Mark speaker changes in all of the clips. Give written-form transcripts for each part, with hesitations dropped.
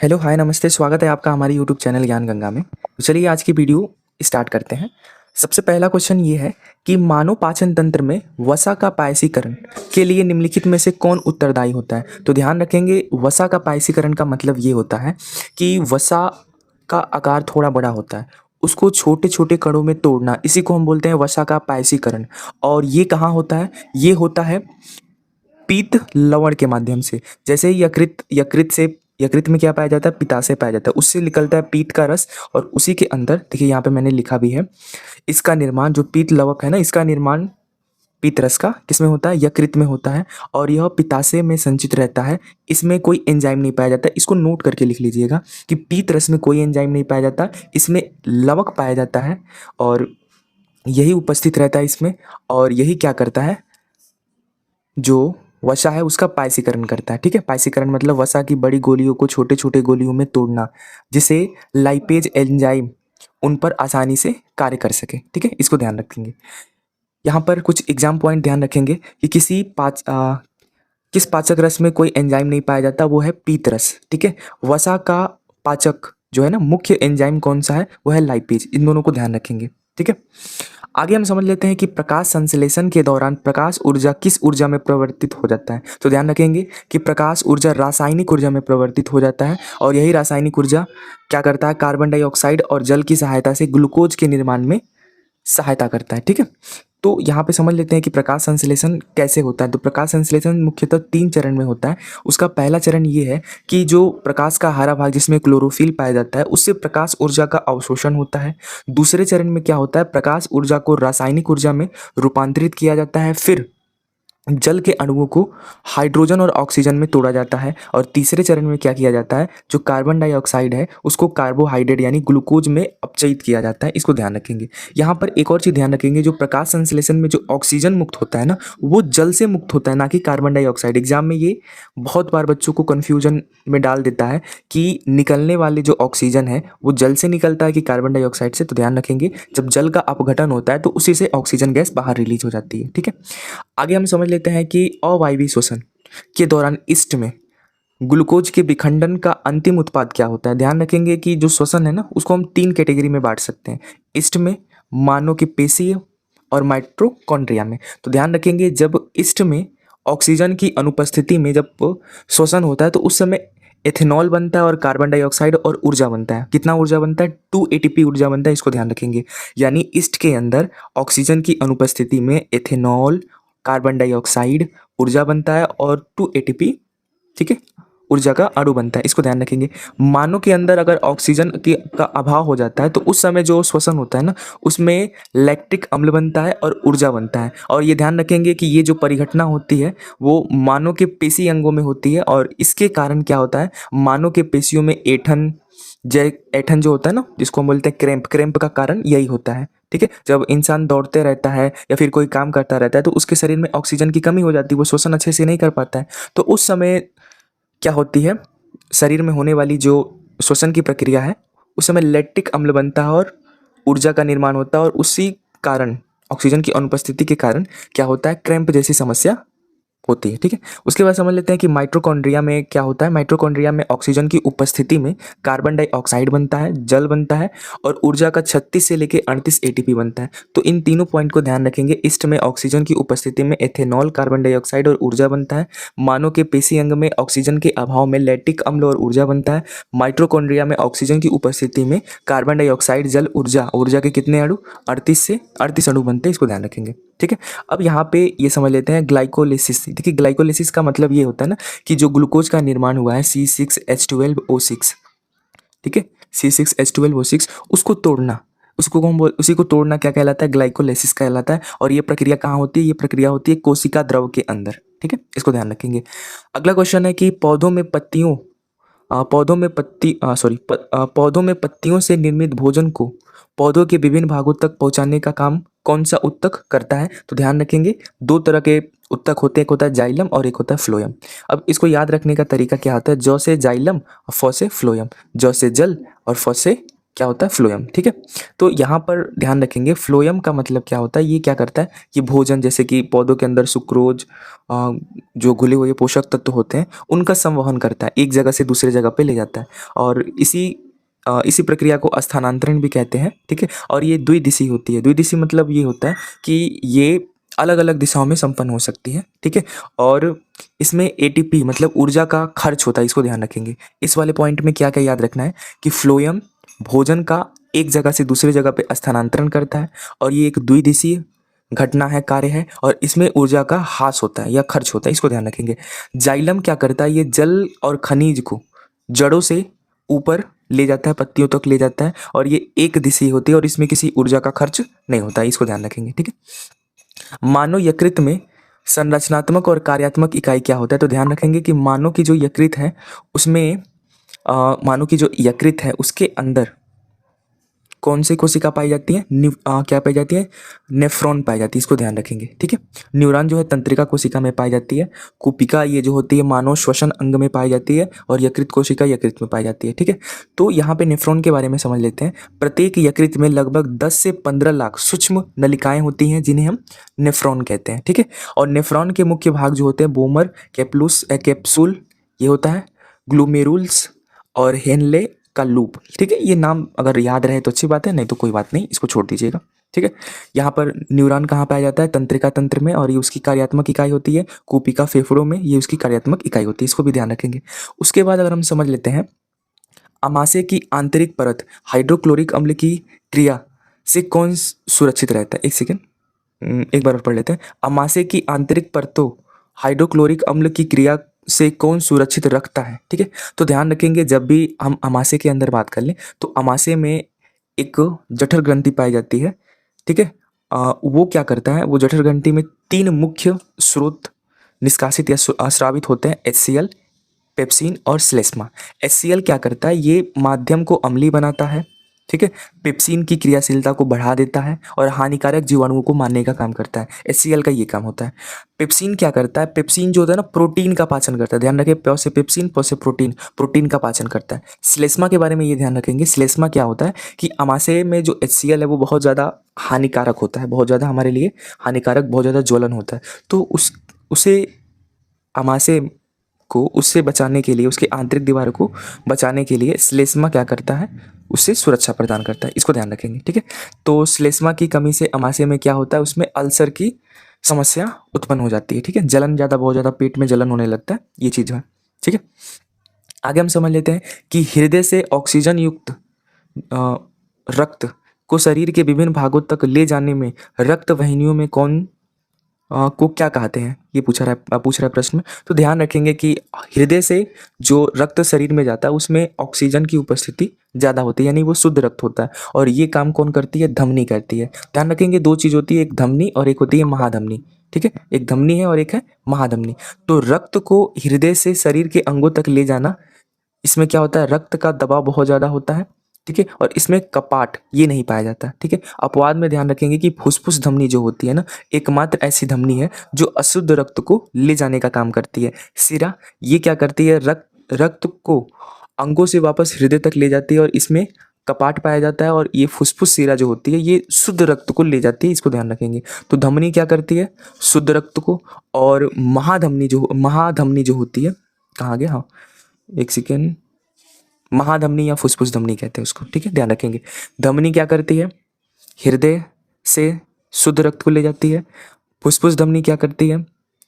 Speaker 1: Hello, हाय, नमस्ते, स्वागत है आपका हमारे यूट्यूब चैनल ज्ञान गंगा में। तो चलिए आज की वीडियो स्टार्ट करते हैं। सबसे पहला क्वेश्चन ये है कि मानव पाचन तंत्र में वसा का पायसीकरण के लिए निम्नलिखित में से कौन उत्तरदायी होता है। तो ध्यान रखेंगे, वसा का पायसीकरण का मतलब ये होता है कि वसा का आकार थोड़ा बड़ा होता है, उसको छोटे छोटे कणों में तोड़ना, इसी को हम बोलते हैं वसा का पायसीकरण। और ये कहाँ होता है? ये होता है पीत लवण के माध्यम से। जैसे ही यकृत में क्या पाया जाता है? पित्ताशय पाया जाता है, उससे निकलता है पीत का रस। और उसी के अंदर देखिए, यहाँ पे मैंने लिखा भी है, इसका निर्माण जो पीत लवक है ना, इसका निर्माण पीत रस का किसमें होता है? यकृत में होता है। और यह पित्ताशय में संचित रहता है। इसमें कोई एंजाइम नहीं पाया जाता। इसको नोट करके लिख लीजिएगा कि पीत रस में कोई एंजाइम नहीं पाया जाता, इसमें लवक पाया जाता है और यही उपस्थित रहता है इसमें। और यही क्या करता है? जो वसा है उसका पायसीकरण करता है। ठीक है, पायसीकरण मतलब वसा की बड़ी गोलियों को छोटे छोटे गोलियों में तोड़ना, जिसे लाइपेज एंजाइम उन पर आसानी से कार्य कर सके। ठीक है, इसको ध्यान रखेंगे। यहाँ पर कुछ एग्जाम पॉइंट ध्यान रखेंगे कि किस पाचक रस में कोई एंजाइम नहीं पाया जाता, वो है पीत रस। ठीक है, वसा का पाचक जो है ना, मुख्य एंजाइम कौन सा है? वो है लाइपेज। इन दोनों को ध्यान रखेंगे। ठीक है, आगे हम समझ लेते हैं कि प्रकाश संश्लेषण के दौरान प्रकाश ऊर्जा किस ऊर्जा में परिवर्तित हो जाता है। तो ध्यान रखेंगे कि प्रकाश ऊर्जा रासायनिक ऊर्जा में परिवर्तित हो जाता है। और यही रासायनिक ऊर्जा क्या करता है? कार्बन डाइऑक्साइड और जल की सहायता से ग्लूकोज के निर्माण में सहायता करता है। ठीक है, तो यहाँ पे समझ लेते हैं कि प्रकाश संश्लेषण कैसे होता है। तो प्रकाश संश्लेषण मुख्यतः 3 चरण में होता है। उसका पहला चरण ये है कि जो प्रकाश का हरा भाग जिसमें क्लोरोफिल पाया जाता है, उससे प्रकाश ऊर्जा का अवशोषण होता है। दूसरे चरण में क्या होता है? प्रकाश ऊर्जा को रासायनिक ऊर्जा में रूपांतरित किया जाता है। फिर जल के अणुओं को हाइड्रोजन और ऑक्सीजन में तोड़ा जाता है। और तीसरे चरण में क्या किया जाता है? जो कार्बन डाइऑक्साइड है उसको कार्बोहाइड्रेट यानी ग्लूकोज में अपचयित किया जाता है। इसको ध्यान रखेंगे। यहाँ पर एक और चीज़ ध्यान रखेंगे, जो प्रकाश संश्लेषण में जो ऑक्सीजन मुक्त होता है ना, वो जल से मुक्त होता है, ना कि कार्बन डाइऑक्साइड। एग्जाम में ये बहुत बार बच्चों को कन्फ्यूजन में डाल देता है कि निकलने वाले जो ऑक्सीजन है वो जल से निकलता है कि कार्बन डाइऑक्साइड से। तो ध्यान रखेंगे, जब जल का अपघटन होता है तो उसी से ऑक्सीजन गैस बाहर रिलीज हो जाती है। ठीक है, आगे हम समझ लेते हैं कि अवायवीय श्वसन के दौरान ईस्ट में ग्लूकोज के विखंडन का अंतिम उत्पाद क्या होता है। ध्यान रखेंगे कि जो श्वसन है ना, उसको हम 3 कैटेगरी में बांट सकते हैं, ईस्ट में, मानव के पेशीय और माइटोकॉन्ड्रिया में। तो ध्यान रखेंगे, जब ईस्ट में ऑक्सीजन की अनुपस्थिति में जब श्वसन होता है तो उस समय एथेनॉल बनता है और कार्बन डाइऑक्साइड और ऊर्जा बनता है। कितना ऊर्जा बनता है? 2 एटीपी ऊर्जा बनता है। इसको ध्यान रखेंगे, यानी ईस्ट के अंदर ऑक्सीजन की अनुपस्थिति में एथेनॉल, कार्बन डाइऑक्साइड ऊर्जा बनता है और 2 एटीपी, ठीक है, ऊर्जा का अणु बनता है। इसको ध्यान रखेंगे। मानव के अंदर अगर ऑक्सीजन का अभाव हो जाता है तो उस समय जो श्वसन होता है ना, उसमें लैक्टिक अम्ल बनता है और ऊर्जा बनता है। और ये ध्यान रखेंगे कि ये जो परिघटना होती है वो मानव के पेशी अंगों में होती है। और इसके कारण क्या होता है? मानव के पेशियों में ऐठन जो होता है ना, जिसको हम बोलते हैं क्रैम्प का कारण यही होता है। ठीक है, जब इंसान दौड़ते रहता है या फिर कोई काम करता रहता है तो उसके शरीर में ऑक्सीजन की कमी हो जाती है, वो श्वसन अच्छे से नहीं कर पाता है। तो उस समय क्या होती है? शरीर में होने वाली जो श्वसन की प्रक्रिया है, उस समय लैक्टिक अम्ल बनता है और ऊर्जा का निर्माण होता है। और उसी कारण ऑक्सीजन की अनुपस्थिति के कारण क्या होता है? क्रैम्प जैसी समस्या होती है। ठीक है, उसके बाद समझ लेते हैं कि माइटोकॉन्ड्रिया में क्या होता है। माइटोकॉन्ड्रिया में ऑक्सीजन की उपस्थिति में कार्बन डाइऑक्साइड बनता है, जल बनता है और ऊर्जा का 36 से लेकर 38 एटीपी बनता है। तो इन तीनों पॉइंट को ध्यान रखेंगे। ईस्ट में ऑक्सीजन की उपस्थिति में एथेनॉल, कार्बन डाइऑक्साइड और ऊर्जा बनता है। मानव के पेशी अंग में ऑक्सीजन के अभाव में लैक्टिक अम्ल और ऊर्जा बनता है। माइटोकॉन्ड्रिया में ऑक्सीजन की उपस्थिति में कार्बन डाइऑक्साइड, जल, ऊर्जा के कितने अणु? 38 से 38 अणु बनते हैं। इसको ध्यान रखेंगे। ठीक है, अब यहाँ पे ये समझ लेते हैं ग्लाइकोलिसिस। देखिए, ग्लाइकोलिसिस का मतलब ये होता है ना कि जो ग्लूकोज का निर्माण हुआ है C6H12O6, ठीक है, C6H12O6, उसको तोड़ना, उसी को तोड़ना क्या कहलाता है? ग्लाइकोलिसिस कहलाता है। और ये प्रक्रिया कहाँ होती है? ये प्रक्रिया होती है कोशिका द्रव के अंदर। ठीक है, इसको ध्यान रखेंगे। अगला क्वेश्चन है कि पौधों में पत्तियों से निर्मित भोजन को पौधों के विभिन्न भागों तक पहुंचाने का काम कौन सा उत्तक करता है? तो ध्यान रखेंगे, 2 तरह के उत्तक होते हैं, एक होता है जाइलम और एक होता है फ्लोएम। अब इसको याद रखने का तरीका क्या होता है? जौ से जाइलम और फ से फ्लोएम, जौ से जल और फ से क्या होता है, फ्लोएम। ठीक है, तो यहाँ पर ध्यान रखेंगे फ्लोएम का मतलब क्या होता है। ये क्या करता है, ये भोजन जैसे कि पौधों के अंदर सुक्रोज, जो घुले हुए पोषक तत्व होते हैं उनका संवहन करता है, एक जगह से दूसरे जगह पे ले जाता है। और इसी प्रक्रिया को स्थानांतरण भी कहते हैं। ठीक है, और ये द्विदिशीय होती है। द्विदिशीय मतलब ये होता है कि ये अलग अलग दिशाओं में संपन्न हो सकती है। ठीक है, और इसमें एटीपी मतलब ऊर्जा का खर्च होता है, इसको ध्यान रखेंगे। इस वाले पॉइंट में क्या क्या याद रखना है कि फ्लोएम भोजन का एक जगह से दूसरे जगह पे स्थानांतरण करता है, और ये एक द्विदिशीय घटना है, कार्य है, और इसमें ऊर्जा का हास होता है या खर्च होता है, इसको ध्यान रखेंगे। जाइलम क्या करता है, ये जल और खनिज को जड़ों से ऊपर ले जाता है, पत्तियों तक ले जाता है, और ये एक दिशा होती है और इसमें किसी ऊर्जा का खर्च नहीं होता है, इसको ध्यान रखेंगे। ठीक है, मानव यकृत में संरचनात्मक और कार्यात्मक इकाई क्या होता है, तो ध्यान रखेंगे कि मानव की जो यकृत है उसमें मानव की जो यकृत है उसके अंदर कौन सी कोशिका पाई जाती है, क्या पाई जाती है, नेफ्रॉन पाई जाती है, इसको ध्यान रखेंगे। ठीक है, न्यूरॉन जो है तंत्रिका कोशिका में पाई जाती है, कुपिका ये जो होती है मानव श्वसन अंग में पाई जाती है, और यकृत कोशिका यकृत में पाई जाती है। ठीक है, तो यहाँ पे नेफ्रॉन के बारे में समझ लेते हैं। प्रत्येक यकृत में लगभग 10 से 15 लाख सूक्ष्म नलिकाएं होती हैं जिन्हें हम नेफ्रॉन कहते हैं। ठीक है, और नेफ्रॉन के मुख्य भाग जो होते हैं बोमर, कैप्सूल ये होता है, ग्लूमेरुल्स और हेनले का लूप। ठीक है, ये नाम अगर याद रहे तो अच्छी बात है, नहीं तो कोई बात नहीं, इसको छोड़ दीजिएगा। ठीक है, यहाँ पर न्यूरॉन कहाँ पाया जाता है, तंत्रिका तंत्र में, और ये उसकी कार्यात्मक इकाई होती है। कुपिका फेफड़ों में, ये उसकी कार्यात्मक इकाई होती है, इसको भी ध्यान रखेंगे। उसके बाद अगर हम समझ लेते हैं अमाशय की आंतरिक परत हाइड्रोक्लोरिक अम्ल की क्रिया से कौन सुरक्षित रहता है। एक सेकेंड, एक बार और पढ़ लेते हैं। अमाशय की आंतरिक परतों हाइड्रोक्लोरिक अम्ल की क्रिया से कौन सुरक्षित रखता है। ठीक है, तो ध्यान रखेंगे जब भी हम अमाशय के अंदर बात कर लें तो अमाशय में एक जठर ग्रंथि पाई जाती है। ठीक है, वो क्या करता है, वो जठर ग्रंथि में 3 मुख्य स्रोत निष्कासित या स्रावित होते हैं, HCl, पेप्सिन और श्लेष्मा। HCl क्या करता है, ये माध्यम को अम्लीय बनाता है। ठीक है, पेप्सिन की क्रियाशीलता को बढ़ा देता है और हानिकारक जीवाणुओं को मारने का काम करता है। HCl का ये काम होता है। पेप्सिन क्या करता है, पेप्सिन जो होता है ना प्रोटीन का पाचन करता है। ध्यान रखें, प से पेप्सिन, प से प्रोटीन, प्रोटीन का पाचन करता है। श्लेष्मा के बारे में ये ध्यान रखेंगे। श्लेष्मा क्या होता है कि अमाशय में जो HCl है वो बहुत ज़्यादा हानिकारक होता है, बहुत ज़्यादा हमारे लिए हानिकारक, बहुत ज़्यादा ज्वलन होता है। तो उसे अमाशय को उससे बचाने के लिए, उसके आंतरिक दीवार को बचाने के लिए श्लेष्मा क्या करता है, उससे सुरक्षा प्रदान करता है, इसको ध्यान रखेंगे। ठीक है, तो श्लेष्मा की कमी से अमाशय में क्या होता है, उसमें अल्सर की समस्या उत्पन्न हो जाती है। ठीक है, जलन ज़्यादा, बहुत ज़्यादा पेट में जलन होने लगता है, ये चीज़ है। ठीक है, आगे हम समझ लेते हैं कि हृदय से ऑक्सीजन युक्त रक्त को शरीर के विभिन्न भागों तक ले जाने में रक्त वाहिनियों में कौन को क्या कहते हैं, ये पूछ रहा है प्रश्न में। तो ध्यान रखेंगे कि हृदय से जो रक्त शरीर में जाता है उसमें ऑक्सीजन की उपस्थिति ज़्यादा होती है, यानी वो शुद्ध रक्त होता है। और ये काम कौन करती है, धमनी करती है। ध्यान रखेंगे 2 चीज़ होती है, एक धमनी और एक होती है महाधमनी। ठीक है, एक धमनी है और एक है महाधमनी। तो रक्त को हृदय से शरीर के अंगों तक ले जाना, इसमें क्या होता है, रक्त का दबाव बहुत ज़्यादा होता है। ठीक है, और इसमें कपाट ये नहीं पाया जाता। ठीक है, अपवाद में ध्यान रखेंगे कि फुसफुस धमनी जो होती है ना, एकमात्र ऐसी धमनी है जो अशुद्ध रक्त को ले जाने का काम करती है। सिरा ये क्या करती है, रक्त को अंगों से वापस हृदय तक ले जाती है, और इसमें कपाट पाया जाता है। और ये फुसफुस सिरा जो होती है ये शुद्ध रक्त को ले जाती है, इसको ध्यान रखेंगे। तो धमनी क्या करती है, शुद्ध रक्त को, और महाधमनी जो होती है, कहाँ गया, हाँ एक सेकेंड, महाधमनी या फुसफुस धमनी कहते हैं उसको। ठीक है, ध्यान रखेंगे। धमनी क्या करती है, हृदय से शुद्ध रक्त को ले जाती है। फुसफुस धमनी क्या करती है,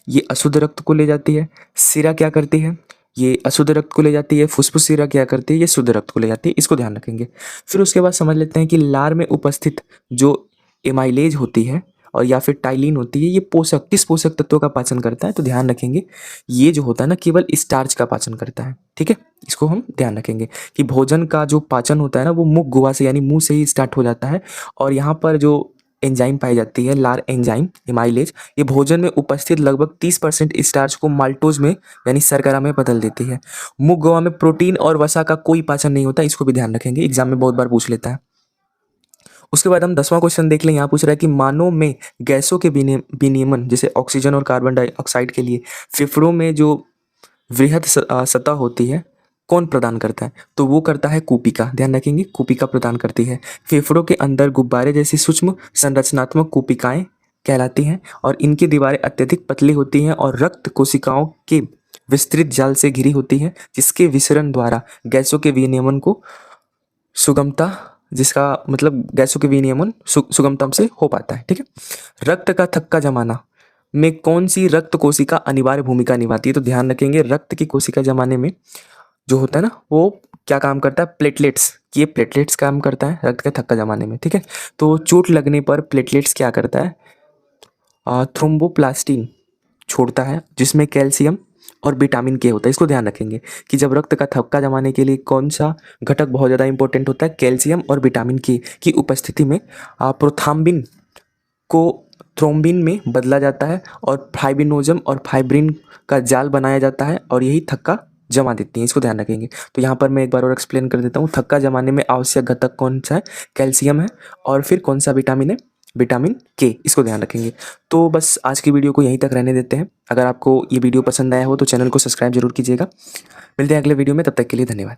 Speaker 1: ये अशुद्ध रक्त को ले जाती है। सिरा क्या करती है, ये अशुद्ध रक्त को ले जाती है। फुसफुस सिरा क्या करती है, ये शुद्ध रक्त को ले जाती है, इसको ध्यान रखेंगे। फिर उसके बाद समझ लेते हैं कि लार में उपस्थित जो एमाइलेज होती है और या फिर टाइलिन होती है, ये किस पोषक तत्वों का पाचन करता है, तो ध्यान रखेंगे ये जो होता है ना केवल स्टार्च का पाचन करता है। ठीक है, इसको हम ध्यान रखेंगे कि भोजन का जो पाचन होता है ना वो मुख गुहा से यानी मुंह से ही स्टार्ट हो जाता है। और यहाँ पर जो एंजाइम पाई जाती है, लार एंजाइम एमाइलेज, ये भोजन में उपस्थित लगभग 30% स्टार्च को माल्टोज में यानी शर्करा में बदल देती है। मुख गुहा में प्रोटीन और वसा का कोई पाचन नहीं होता, इसको भी ध्यान रखेंगे, एग्जाम में बहुत बार पूछ लेता है। उसके बाद हम 10वां क्वेश्चन देख लें। यहाँ पूछ रहा है कि मानव में गैसों के विनियमन जैसे ऑक्सीजन और कार्बन डाइऑक्साइड के लिए फेफड़ों में जो वृहद सतह होती है कौन प्रदान करता है? तो वो करता है कूपिका। ध्यान रखेंगे, कूपिका प्रदान करती है। फेफड़ों के अंदर गुब्बारे जैसी सूक्ष्म संरचनात्मक कूपिकाएं कहलाती हैं और इनकी दीवारें अत्यधिक पतली होती हैं और रक्त कोशिकाओं के विस्तृत जाल से घिरी होती हैं, जिसके विसरण द्वारा गैसों के विनियमन को सुगमता जिसका मतलब गैसों के विनियमन सुगमता से हो पाता है। ठीक है। रक्त का थक्का जमाना में कौन सी रक्त कोशिका अनिवार्य भूमिका निभाती है? तो ध्यान रखेंगे, रक्त की कोशिका जमाने में जो होता है ना, वो क्या काम करता है? प्लेटलेट्स। ये प्लेटलेट्स काम करता है रक्त का थक्का जमाने में। ठीक है। तो चोट लगने पर प्लेटलेट्स क्या करता है? थ्रोम्बोप्लास्टिन छोड़ता है, जिसमें कैल्शियम और विटामिन के होता है। इसको ध्यान रखेंगे कि जब रक्त का थक्का जमाने के लिए कौन सा घटक बहुत ज़्यादा इंपॉर्टेंट होता है? कैल्शियम और विटामिन के की उपस्थिति में प्रोथाम्बिन को थ्रोम्बिन में बदला जाता है और फाइब्रिनोजम और फाइब्रिन का जाल बनाया जाता है और यही थक्का जमा देती हैं। इसको ध्यान रखेंगे। तो यहाँ पर मैं एक बार और एक्सप्लेन कर देता हूँ। थक्का जमाने में आवश्यक घटक कौन सा है? कैल्शियम है। और फिर कौन सा विटामिन है? विटामिन के। इसको ध्यान रखेंगे। तो बस आज की वीडियो को यहीं तक रहने देते हैं। अगर आपको ये वीडियो पसंद आया हो तो चैनल को सब्सक्राइब जरूर कीजिएगा। मिलते हैं अगले वीडियो में, तब तक के लिए धन्यवाद।